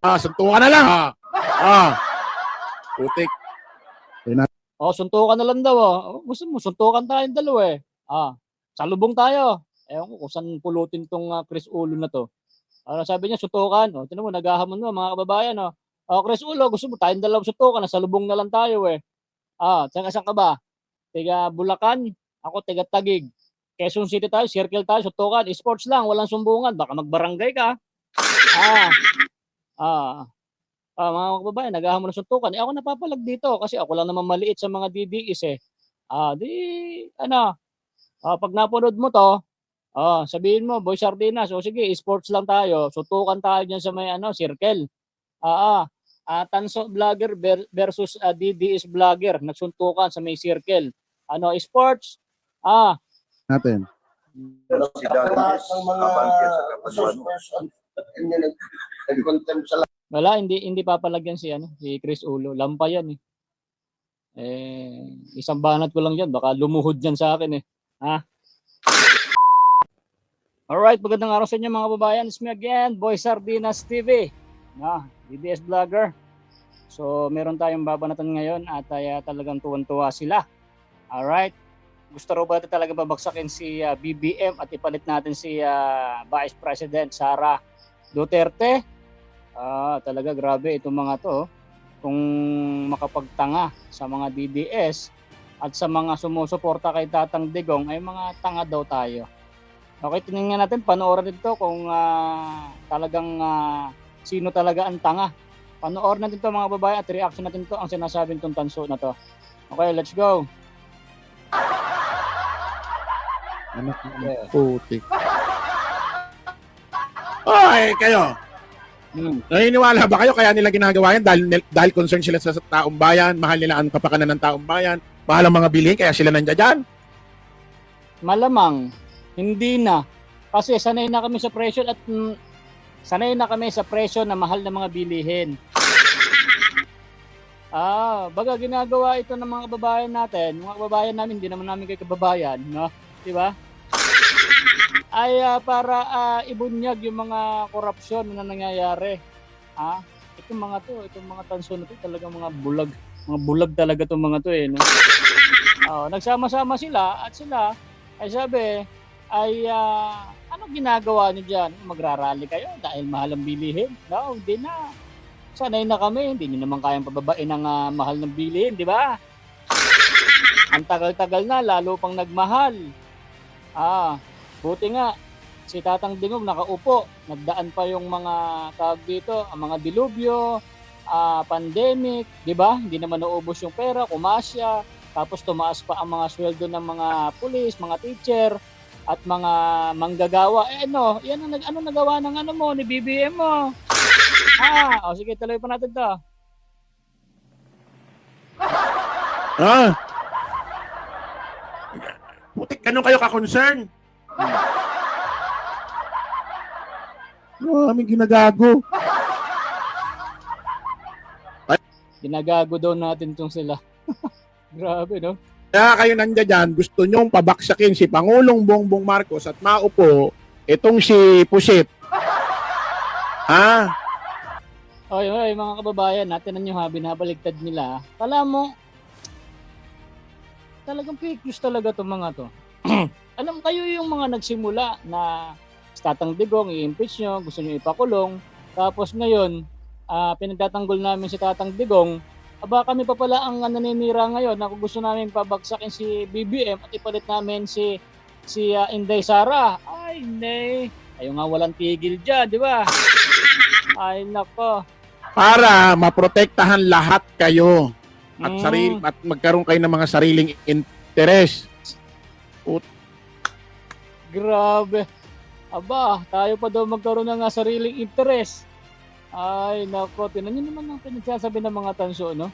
Suntukan na lang. Putik. Suntukan na lang daw. Gusto mo, suntukan tayong dalawa eh. Salubong tayo. Ewan ko kung saan pulutin tong Chris Ulo na to. Sabi niya, suntukan. Tinan mo, naghahamon mo mga kababayan. Chris Ulo, gusto mo tayong dalawang suntukan. Salubong na lang tayo eh. Saan ka ba? Tiga Bulacan. Ako tiga Taguig. Quezon City tayo, circle tayo, suntukan. Sports lang, walang sumbungan. Baka magbarangay ka. Mga kababayan, naghahamon ng suntukan. Ako napapalag dito kasi ako lang naman maliit sa mga DDS eh. Pag napanood mo to, sabihin mo, Boy Sardinas, sige, sports lang tayo. Suntukan tayo dyan sa may circle. Tanso vlogger versus DDS vlogger, nagsuntukan sa may circle. Sports? Natin. Si Daniels, kabangkit sa kapatuan. Nag-contempt sa Wala, hindi papalagyan si Chris Ulo. Lampa yan eh. Isang banat ko lang yan. Baka lumuhod yan sa akin eh. Alright, magandang araw sa inyo mga kababayan. It's me again, Boy Sardinas TV. DDS Vlogger. So, meron tayong babanatan ngayon at talagang tuwan-tuwa sila. Alright. Gusto rin ba talaga babagsakin si BBM at ipalit natin si Vice President Sara Duterte? Talaga grabe itong mga to. Kung makapagtanga sa mga DDS at sa mga sumusuporta kay Tatang Digong ay mga tanga daw tayo. Okay, tingnan natin, panoorin dito kung talagang sino talaga ang tanga. Panoorin natin to mga babae at reaction natin to ang sinasabing tong tanso na to. Okay, let's go. Anak ng putik. Ay, kayo. Naniniwala ba kayo kaya nila ginagawa yan dahil concerned sila sa taong bayan, mahal nila ang kapakanan ng taong bayan, mahal ang mga bilihin kaya sila nandiyan dyan? Malamang hindi na kasi sanay na kami sa presyo at sanay na kami sa presyo na mahal na mga bilihin. Baga ginagawa ito ng mga kababayan natin, mga kababayan namin, hindi naman namin kay kababayan, no? Di ba? Ay para ibunyag yung mga korupsyon na nangyayari. Itong mga tanso na to, talagang mga bulag talaga itong mga to eh, no? Nagsama-sama sila at sila ay sabi ay ano ginagawa niyo diyan? Magrarally kayo dahil mahal ang bilihin? No, hindi na. Sanay na kami, hindi niyo naman kayang pababain ng mahal ng bilihin, di ba? Ang tagal-tagal na, lalo pang nagmahal. Buti nga, si Tatang Digong nakaupo. Nagdaan pa yung mga tawag dito, ang mga dilubyo, pandemic, di ba? Hindi naman naubos yung pera, kumasya. Tapos tumaas pa ang mga sweldo ng mga pulis, mga teacher, at mga manggagawa. Yan ang nagawa ng mo, ni BBM mo. Sige, tuloy pa natin to. Putik, ganun kayo ka-concern? Aming ginagago. Ginagago daw natin tong sila. Grabe, no? Kaya kayo nandiyan dyan, gusto nyong pabaksakin si Pangulong Bongbong Marcos at maupo itong si Pusit. Oy, mga kababayan, natin ang yung binabaligtad nila. Kala mo, talagang fake news talaga itong mga to. Alam kayo yung mga nagsimula na Tatang Digong, i-impeach nyo, gusto nyo ipakulong. Tapos ngayon, pinagtatanggol namin si Tatang Digong. Kami pa pala ang naninira ngayon na kung gusto namin pabagsakin si BBM at ipalit namin si Inday Sara. Ay, hindi. Ayaw nga walang tigil dyan, di ba? Ay, nako. Para maprotektahan lahat kayo at at magkaroon kayo ng mga sariling interes. Grabe. Tayo pa daw magkaroon ng sariling interes. Ay, nako, tinan niyo naman ang pinagsasabi ng mga tanso, no?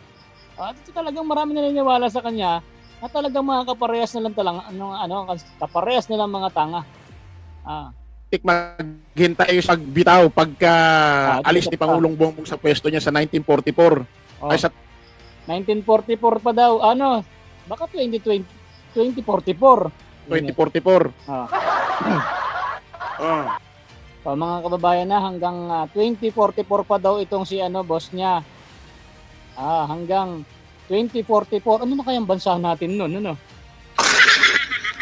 At talagang marami naniniwala sa kanya na talagang mga kaparehas na lang kaparehas na lang mga tanga. Maghintay sa bitaw pagka alis ni Pangulong Bongbong sa pwesto niya sa 1944. Ay, sa 1944 pa daw. Baka 2044. 2044. So, mga kababayan na hanggang 2044 pa daw itong si boss niya. Hanggang 2044. Ano na kayang bansa natin noon, ano?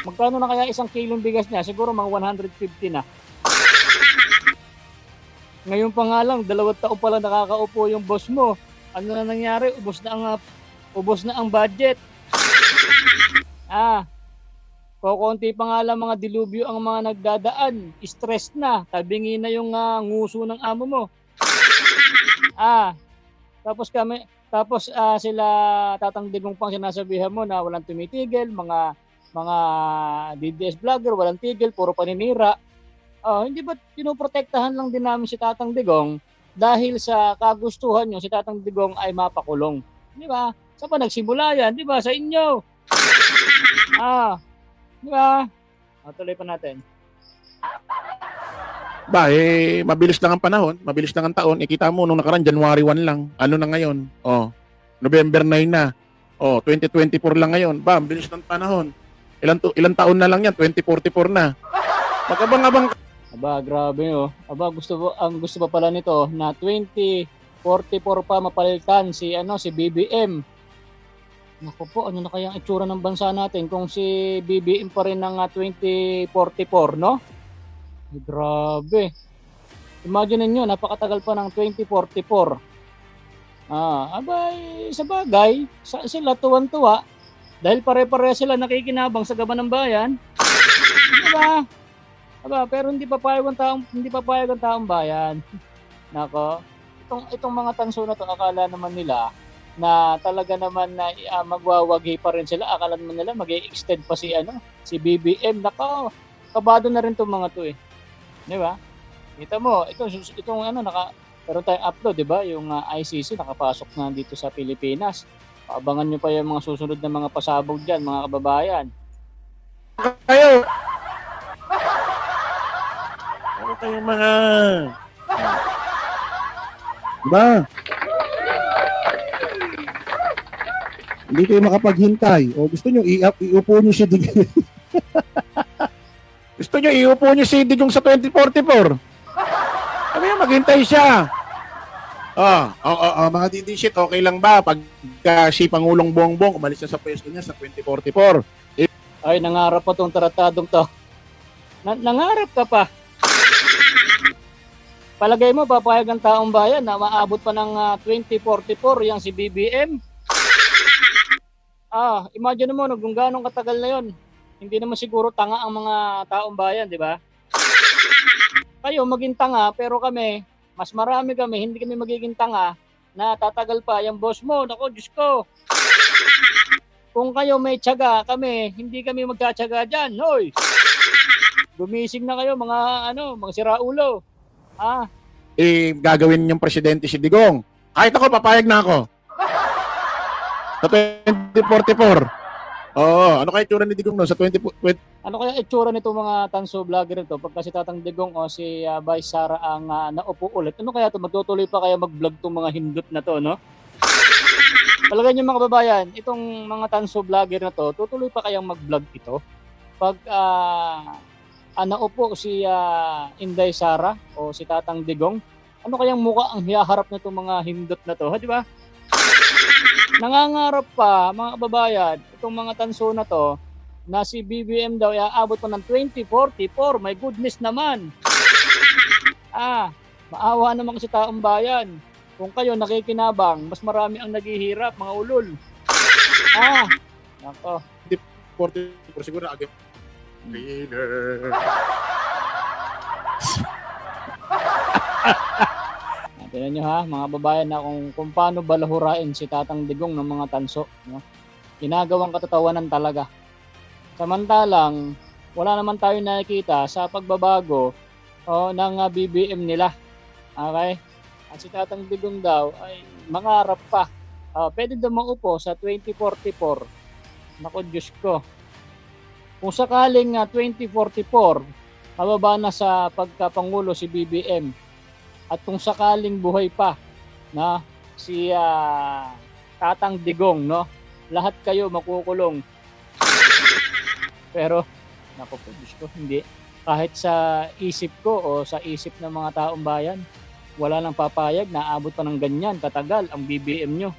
Magkano na kaya isang kilong bigas niya? Siguro mga 150 na. Ngayon pa nga lang, 2 taon pala nakakaupo yung boss mo. Ano na nangyari? Ubos na ang budget. Kukunti pa nga lang mga dilubyo ang mga nagdadaan. Stress na. Tabingi na yung nguso ng amo mo. Tapos sila Tatang Digong pang sinasabihan mo na walang tumitigil, mga DDS vlogger walang tigil, puro paninira. Hindi ba pinoprotektahan lang din namin si Tatang Digong dahil sa kagustuhan nyo si Tatang Digong ay mapakulong? Di ba? Saan pa nagsimula yan? Di ba? Sa inyo. Di ba? Tuloy pa natin. Mabilis lang ang panahon, mabilis lang ang taon. Ikita mo, nung nakaraan, January 1 lang. Ano na ngayon? November 9 na. 2024 lang ngayon. Ang bilis ng panahon. Ilang taon na lang yan? 2044 na. Magabang-abang. Grabe ang gusto pa pala nito na 2044 pa mapalitan si BBM. Naku po, ano na kaya ang itsura ng bansa natin kung si BBM pa rin ng 2044, no? Grabe. Imagine niyo, napakatagal pa ng 2044. Sa bagay, sila tuwan-tuwa dahil pare-pare sila nakikinabang sa gaban ng bayan. Diba? Pero hindi papayag ang taong bayan. Nako, itong mga tanso na to, akala naman nila na talaga naman na magwawagi pa rin sila. Akala naman nila mag-i-extend pa si BBM. Nako, kabado na rin tong mga to eh. Di ba? Kita mo, meron tayong upload, di ba? Yung ICC nakapasok na dito sa Pilipinas. Abangan nyo pa yung mga susunod na mga pasabog dyan, mga kababayan. Kayo mga... Diba? Hindi kayo makapaghintay. O gusto nyo, iupo nyo si Digong. Gusto nyo, iupo nyo si Digong sa 2044. Sabi nyo, maghintay siya. Mga didishit, okay lang ba pag si Pangulong Bongbong umalis na sa pwesto niya sa 2044? Ay, nangarap pa tong taratadong to. Nangarap ka pa. Palagay mo, papayag ang taong bayan na maabot pa ng 2044 yung si BBM? Imagine mo, kung ganong katagal na yon, hindi naman siguro tanga ang mga taong bayan, di ba? Kayo maging tanga, pero kami, mas marami kami, hindi kami magiging tanga na tatagal pa yung boss mo. Nako, Diyos ko. Kung kayo may tiyaga, kami, hindi kami magtsatsaga dyan. Hoy! Gumising na kayo, mga siraulo. Gagawin yung presidente si Digong. Kahit ako, papayag na ako. Sa 2044. Ano kaya itsura ni Digong no? Sa 20... Ano kaya itsura nito mga tanso vlogger ito? Pagka si Tatang Digong o si Vice Sara ang naupo ulit. Ano kaya ito? Magtutuloy pa kaya mag-vlog itong mga hindot na to, no? Palagay niyo mga kababayan, itong mga tanso vlogger na to, tutuloy pa kayang mag-vlog ito? Pag naupo si Inday Sara o si Tatang Digong, ano kayang mukha ang hiyaharap na itong mga hindot na to? Di ba? Nangangarap pa mga kababayan, itong mga tanso na to, na si BBM daw iaabot pa ng 2044. My goodness naman. Maawa naman si taong bayan. Kung kayo nakikinabang, mas marami ang naghihirap, mga ulol. Nako. 44 siguro agad. Leader. Tingnan nyo ha, mga babayan na kung paano balahurain si Tatang Digong ng mga tanso. No? Ginagawang katotohanan talaga. Samantalang, wala naman tayo nakikita sa pagbabago ng BBM nila. Okay? At si Tatang Digong daw ay mangarap pa. Pwede daw maupo sa 2044. Naku, Diyos ko. Kung sakaling 2044, mababa na sa pagkapangulo si BBM, at kung sakaling buhay pa na si Tatang Digong, no? Lahat kayo makukulong. Pero naku po, Diyos ko, hindi. kahit sa isip ko o sa isip ng mga taong bayan, wala nang papayag na abot pa ng ganyan katagal ang BBM nyo.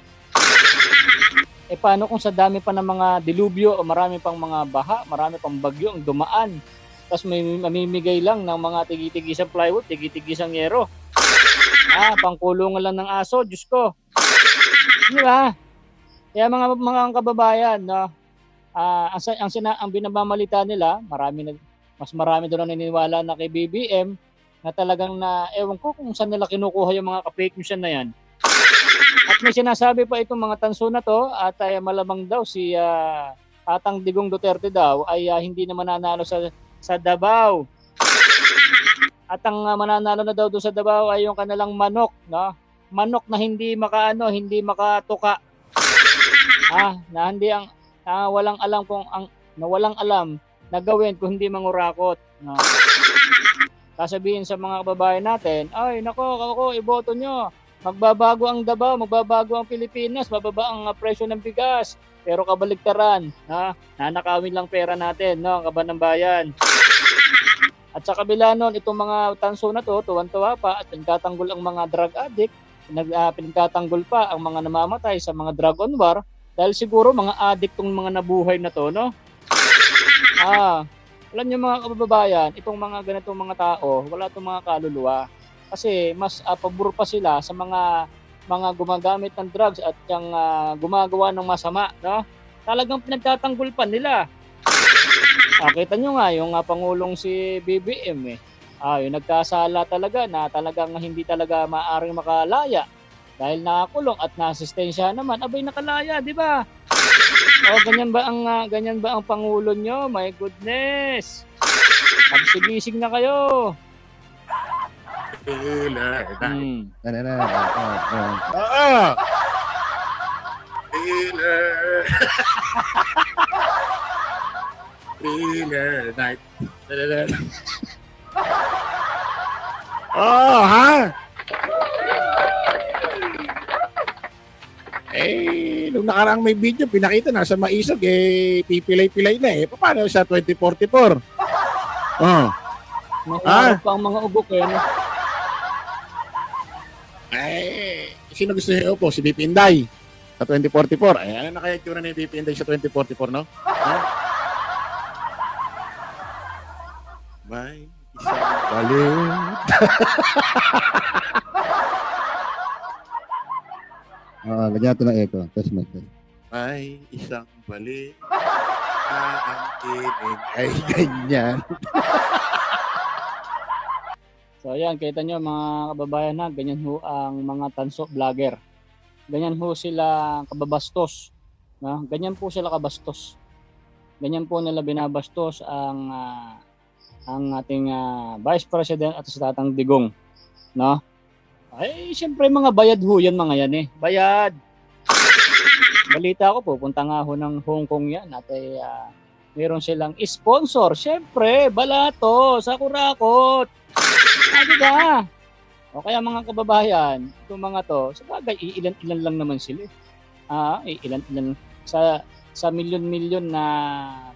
E paano kung sa dami pa ng mga dilubyo o marami pang mga baha, marami pang bagyo ang dumaan, tapos may mamimigay lang ng mga tigi-tigisang plywood, tigi-tigisang yero. Pangkulungan lang ng aso, Diyos ko. Di ba? Kaya mga kababayan, no, ang binamamalita nila, mas marami doon ang naniniwala na kay BBM na talagang ewan ko kung saan nila kinukuha yung mga ka-fake news na yan. At may sinasabi pa itong mga tanso na to at malamang daw si Tatang Digong Duterte daw ay hindi na mananalo sa Davao. At ang mananalo na daw doon sa Davao ay yung kanilang manok, no? Manok na hindi makatuka. Na walang alam na gawin kung hindi mangurakot. No? Sasabihin sa mga kababayan natin, ay nako, iboto nyo. Magbabago ang Davao, magbabago ang Pilipinas, bababa ang presyo ng bigas. Pero kabaligtaran, nanakawin lang pera natin, no, ang kaban ng bayan. At sa kabila nun, itong mga tanso na to, tuwan-tuwa pa at pinagtatanggol ang mga drug addict, pinagtatanggol pa ang mga namamatay sa mga drug on war, dahil siguro mga addict tong mga nabuhay na to, no? Alam niyo mga kababayan, itong mga ganitong mga tao, wala itong mga kaluluwa. Kasi mas pabor pa sila sa mga gumagamit ng drugs at yung gumagawa ng masama, no? Talagang pinagtatanggol pa nila. Kita nyo nga yung Pangulong si BBM yung nagkasala talaga na talagang hindi talaga maaring makalaya dahil nakakulong at nasistensya naman, abay nakalaya, di ba? Ganyan ba ang Pangulo nyo? My goodness! Pagsigising na kayo! Thriller night. Nung nakaraang may video, pinakita nasa Maisog, pipilay-pilay na Paano sa 2044? Nakarap pa ang mga ugok no? Sino gusto niyo po? Si BP Inday sa 2044. Ano na kaya itsura ni BP Inday sa 2044, no? May isang balit. Lagyan natin ng echo. Test mic. May isang balit. Ang tinig ay ganyan. So ayan, kita nyo mga kababayan na, ganyan ho ang mga tanso vlogger. Ganyan ho sila kababastos. No? Ganyan po sila kabastos. Ganyan po nila binabastos ang ating Vice President at si Tatang Digong. No? Siyempre mga bayad ho yan mga yan Bayad. Balita ko, pupunta nga ho ng Hong Kong yan at meron silang sponsor. Siyempre, balato, sa kurakot. Diba? O kaya mga kababayan, itong mga to, sabagay, ilan-ilan lang naman sila. Ilan-ilan sa milyon-milyon na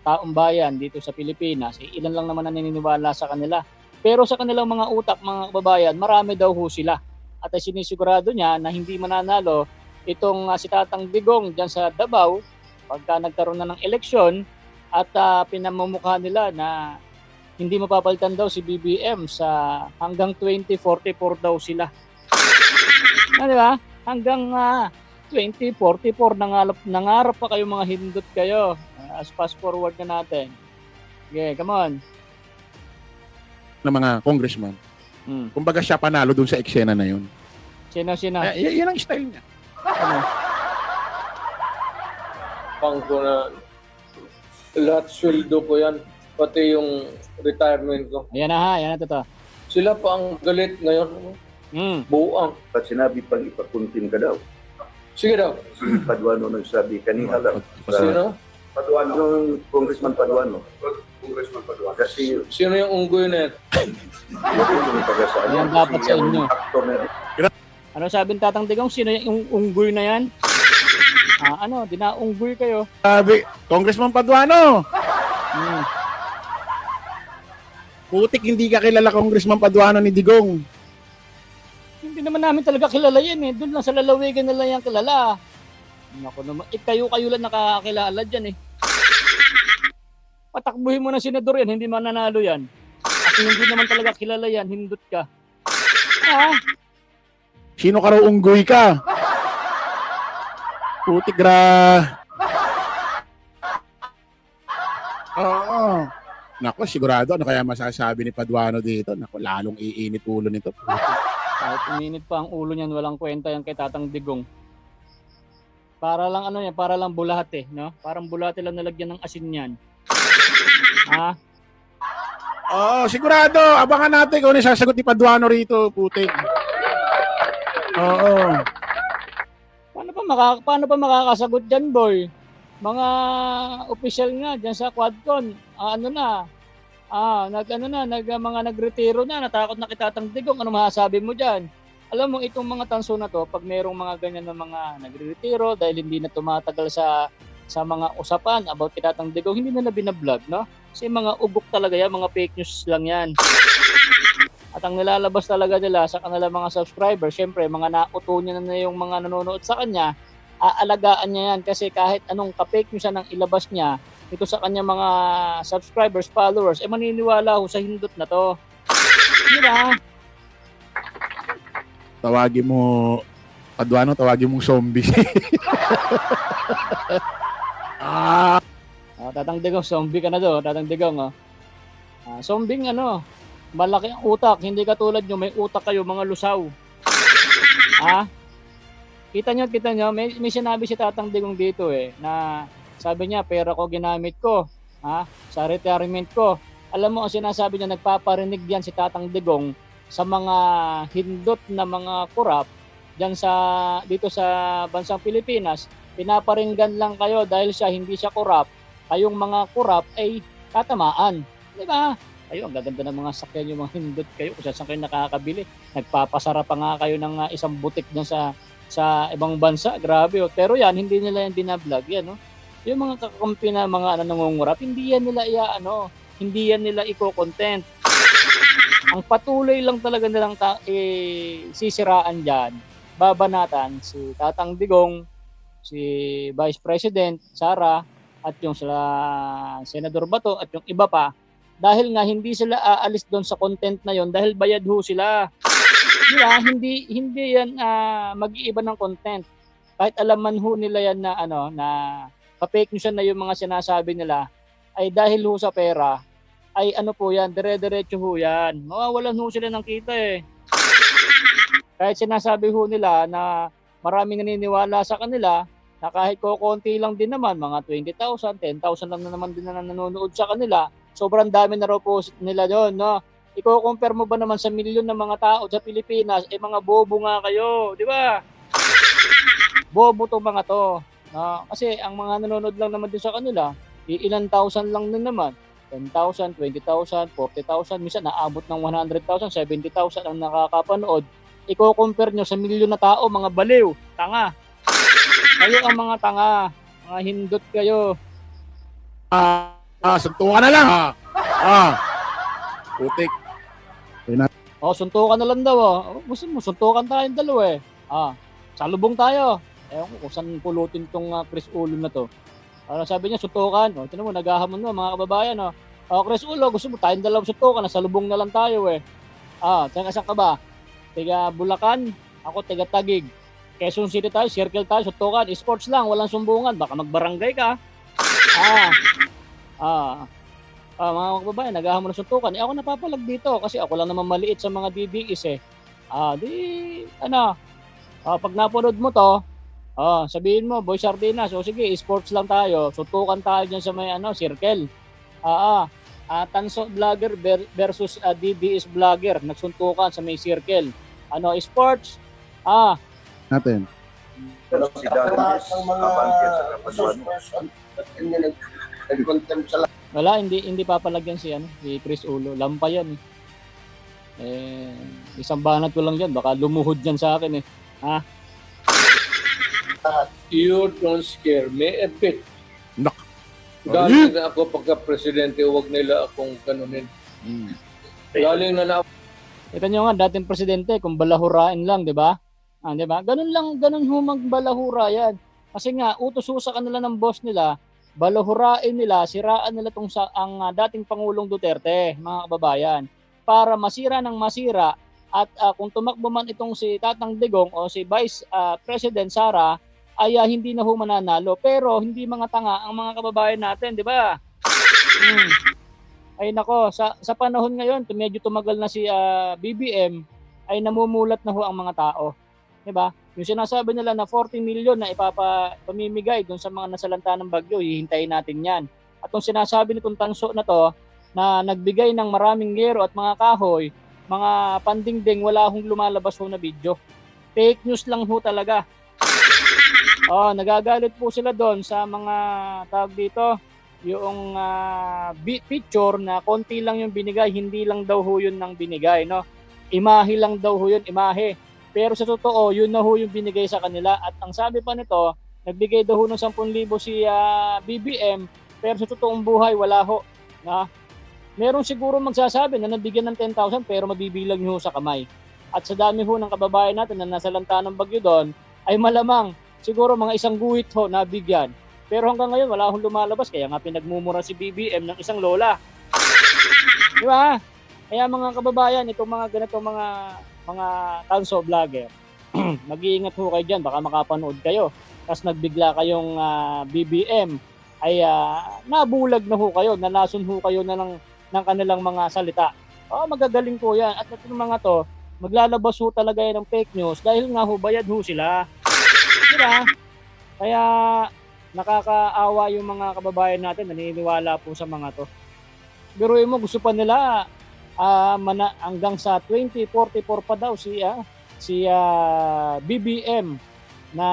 taong bayan dito sa Pilipinas, ilan lang naman ang naniniwala sa kanila. Pero sa kanilang mga utak, mga kababayan, marami daw ho sila. At sinisigurado niya na hindi mananalo itong si Tatang Digong dyan sa Davao pagka nagkaroon na ng eleksyon at pinamumukha nila na hindi mapapalitan daw si BBM sa hanggang 2044 daw sila. Di ba? Hanggang 2044 nangarap pa kayo mga hindot kayo. As fast forward na natin. Okay, come on. Ng mga congressman. Kumbaga siya panalo dun sa eksena na yun. Sino? Yan ang style niya. Ko na lahat sweldo ko yan, pati yung retirement ko. Ayan na to. Sila pa ang galit ngayon. Buang. At sinabi pang ipakuntin ka daw. Sige daw. Si Paduano nagsabi kanina lang. Sino? Paduano, yung Congressman Paduano. Congressman Paduano. Kasi Sino yung unggoy na yan? yung taga-saan. Yan dapat sa inyo. Actor na Ano sabi ng Tatang Digong? Sino yung unggoy na yan? Dinaunggoy kayo. Sabi, Congressman Paduano! Putik, hindi ka kilala Congressman Paduano ni Digong. Hindi naman namin talaga kilala yan eh. Doon lang sa lalawigan na lang yan kilala. Naku naman, kayo lang nakakakilala dyan eh. Patakbuhin mo ng senador yan, hindi mananalo yan. Kasi hindi naman talaga kilala yan, hindot ka. Ah, Sino ka raw unggoy ka? Putik, Oo. Naku, sigurado ano kaya masasabi ni Paduano dito? Naku, lalong iinit ulo nito. kahit uminit pa ang ulo niyan, walang kwenta yan kay Tatang Digong. Para lang ano yan, para lang bulate, no? Parang bulate lang nalagyan ng asin yan. Ah, Sigurado. Abangan natin kung ano yung sasagot ni Paduano rito, putik. Oo. paano pa makakasagot dyan, boy? Mga official nga dyan sa Quadcon, mga nagretiro na, natakot na kay Tatang Digong. Ano masasabi mo dyan? Alam mo, itong mga tanso na to, pag merong mga ganyan na mga nagretiro dahil hindi na tumatagal sa mga usapan about kay Tatang Digong, hindi nila binablog, no? Kasi mga ugok talaga yan, mga fake news lang yan. At ang nilalabas talaga nila sa kanilang mga subscribers, syempre, mga nauto niya na yung mga nanonood sa kanya, aalagaan niya yan kasi kahit anong ka-fake news ang ilabas niya ito sa kanya mga subscribers, followers, maniniwala ho sa hindot na to. Diba? Tawagin mo, Paduano, tawagin mong zombie. Tatang Digong, zombie ka na do, Tatang Digong. Zombie malaki ang utak, hindi katulad nyo, may utak kayo, mga lusaw. Kita nyo, may sinabi si Tatang Digong dito na sabi niya, pera ko ginamit ko, sa retirement ko. Alam mo, ang sinasabi niya, nagpaparinig yan si Tatang Digong sa mga hindot na mga kurap dito sa bansang Pilipinas. Pinaparinggan lang kayo dahil hindi siya kurap. Kayong mga kurap ay tatamaan. Di ba? Kayo, ang gaganda ng mga sakyan yung mga hindot kayo. Kung saan kayo nakakabili. Nagpapasara pa nga kayo ng isang butik dyan sa ibang bansa. Grabe. Pero yan, hindi nila yan binablog. Yan, no? Yung mga kakampi na mga nangungurap, hindi yan nila i-content. Ang patuloy lang talaga nilang sisiraan dyan, babanatan si Tatang Digong, si Vice President Sara, at yung sila Senador Bato at yung iba pa, dahil nga hindi sila aalis doon sa content na yon dahil bayad ho sila. Diba? Hindi yan mag-iiba ng content. Kahit alam man ho nila yan na pa-fake news na yung mga sinasabi nila, ay dahil ho sa pera, ay po yan, dire-diretso ho yan. Mawawalan ho sila ng kita Kahit sinasabi ho nila na maraming naniniwala sa kanila, na kahit konti lang din naman, mga 20,000, 10,000 lang na naman din na nanonood sa kanila, sobrang dami na raw po nila doon, no? Iko-compare mo ba naman sa milyon ng mga tao sa Pilipinas, mga bobo nga kayo, di ba? Bobo to mga to. Kasi ang mga nanonood lang naman din sa kanila, ilan thousand lang din naman. 10,000, 20,000, 40,000, minsan naabot ng 100,000, 70,000 ang nakakapanood. Iko-compare nyo sa milyon na tao, mga baliw, tanga. Kayo ang mga tanga, mga hindot kayo. Suntukan na lang. Putik. Suntukan na lang daw. Gusto mo, suntukan tayong dalawa salubong tayo. Ewan ko kung saan pulutin tong Chris Ulo na to. Sabi niya, suntukan. Tinan mo, naghahamon mo, mga kababayan. Chris Ulo, gusto mo tayong dalawang suntukan, salubong na lang tayo saan ka ba? Tiga Bulacan, ako tiga Taguig. Quezon City tayo, circle tayo, suntukan. Sports lang, walang sumbungan. Baka magbarangay ka. Mga kababayan, naghahamon ng suntukan. Ako napapalag dito kasi ako lang naman maliit sa mga DDS pag napanood mo to, sabihin mo, Boy Sardinas, sige, sports lang tayo, suntukan tayo dyan sa may circle. Tanso vlogger versus DDS vlogger, nagsuntukan sa may circle. Sports? Natin. Pero si Daniels, abante sa Paduano. Nag-contempt sa Wala, hindi papalagyan si Chris Ulo. Lampa yan. Isang banat ko lang dyan, baka lumuhod dyan sa akin You don't scare me a bit. Nak. Galing na ako pagka-presidente, huwag nila akong kanunin. Galing na na Kita nyo nga, dating presidente, kung balahurain lang, di ba? Di ba? Ganun lang, ganun humang balahura yan. Kasi nga, utos ho sa kanila ng boss nila, balahurain nila, siraan nila ang dating Pangulong Duterte, mga kababayan, para masira ng masira. At kung tumakbo man itong si Tatang Digong o si Vice President Sara, ay hindi na ho mananalo. Pero hindi mga tanga ang mga kababayan natin, di ba? Ay nako, sa panahon ngayon, medyo tumagal na si BBM, ay namumulat na ho ang mga tao. 'Di ba? Yung sinasabi nila na 40 million na ipapamimigay doon sa mga nasalanta ng bagyo, hihintayin natin 'yan. At yung sinasabi nitong tanso na to, na nagbigay ng maraming yero at mga kahoy, mga pandingding, wala hong lumalabas ho na video. Fake news lang ho talaga. Nagagalit po sila doon sa mga tawag dito, yung picture na konti lang yung binigay, hindi lang daw ho yun ng binigay, no? Imahe lang daw ho yun, imahe. Pero sa totoo, yun na ho yung binigay sa kanila. At ang sabi pa nito, nagbigay daw ho ng 10,000 si BBM, pero sa totoong buhay, wala ho. Na? Meron siguro magsasabi na nabigyan ng 10,000 pero mabibilang nyo sa kamay. At sa dami ho ng kababayan natin na nasalanta ng bagyo doon, ay malamang siguro mga isang guhit ho nabigyan. Pero hanggang ngayon, wala akong lumalabas. Kaya nga pinagmumura si BBM ng isang lola. Di ba? Kaya mga kababayan, itong mga ganitong mga tanso vlogger, mag-iingat ho kayo dyan. Baka makapanood kayo. Tapos nagbigla kayong BBM, ay nabulag na ho kayo. Nalason ho kayo na ng kanilang mga salita. Magagaling po yan. At itong mga to, maglalabas ho talaga yan ng fake news dahil nga ho, bayad ho sila. Di ba? Kaya nakakaawa yung mga kababayan natin, naniniwala po sa mga to. Biruin mo, gusto pa nila hanggang sa 2044 pa daw si BBM na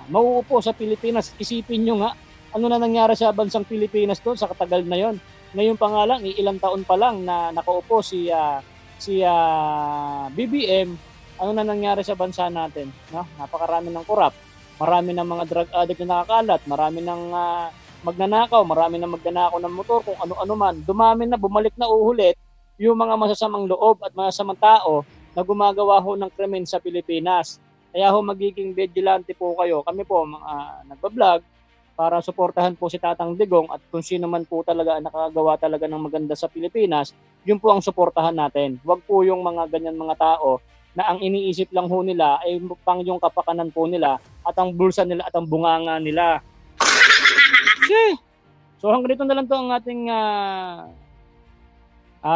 mauupo sa Pilipinas. Isipin nyo nga, ano na nangyari sa bansang Pilipinas doon sa katagal na yon. Ngayon pa nga lang, ilang taon pa lang na nakaupo si BBM, ano na nangyari sa bansa natin? No? Napakarami ng korap. Marami ng mga drug addict na nakakalat, marami ng magnanakaw, marami ng magnanakaw ng motor, kung ano-ano man. Dumami na, bumalik na uhulit yung mga masasamang loob at masasamang tao na gumagawa ho ng krimen sa Pilipinas. Kaya ho magiging vigilante po kayo. Kami po mga nagbablog para suportahan po si Tatang Digong at kung sino man po talaga nakagawa talaga ng maganda sa Pilipinas, yun po ang suportahan natin. Huwag po yung mga ganyan mga tao na ang iniisip lang ho nila ay pang yung kapakanan po nila at ang bulsa nila at ang bunganga nila. So hanggang dito na lang to ang ating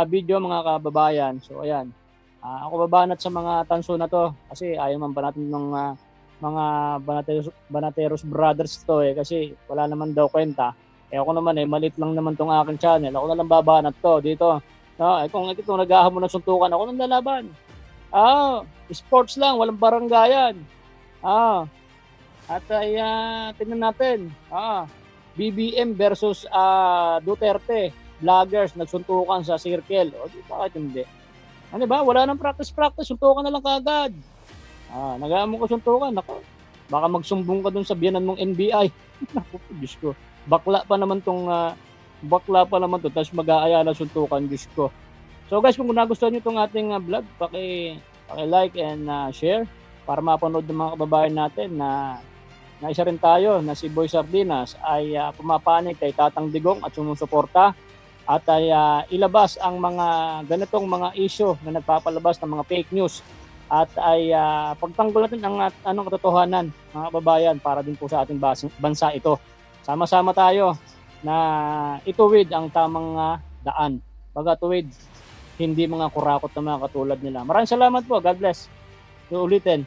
video mga kababayan. So ayan, ako babanat sa mga tanso na to kasi ayaw man pa natin ng mga Banateros Brothers to kasi wala naman daw kwenta. Ako naman malit lang naman tong aking channel. Ako na lang babanat to dito. Kung ito naghahamon ng suntukan, ako nang lalaban. Sports lang, walang baranggayan. At ay tingnan natin. BBM versus Duterte. Vloggers nagsuntukan sa circle. Bakit hindi? Ano ba? Wala nang practice. Suntukan na lang kagad. Nagahamon ko suntukan. Ako, baka magsumbong ka dun sa biyanan mong NBI. Naku, Diyos ko. Bakla pa naman to. Tapos mag-aaya na suntukan, Diyos ko. So guys, kung nagustuhan nyo itong ating vlog, paki-like and share para mapanood ng mga kababayan natin na isa rin tayo na si Boy Sardinas ay pumapanig kay Tatang Digong at sumusuporta at ay ilabas ang mga ganitong mga issue na nagpapalabas ng mga fake news at ay pagtanggol natin ang katotohanan mga kababayan para din po sa ating bansa ito. Sama-sama tayo na ituwid ang tamang daan. Baga tuwid, hindi mga kurakot na mga katulad nila. Maraming salamat po. God bless. Ulitin.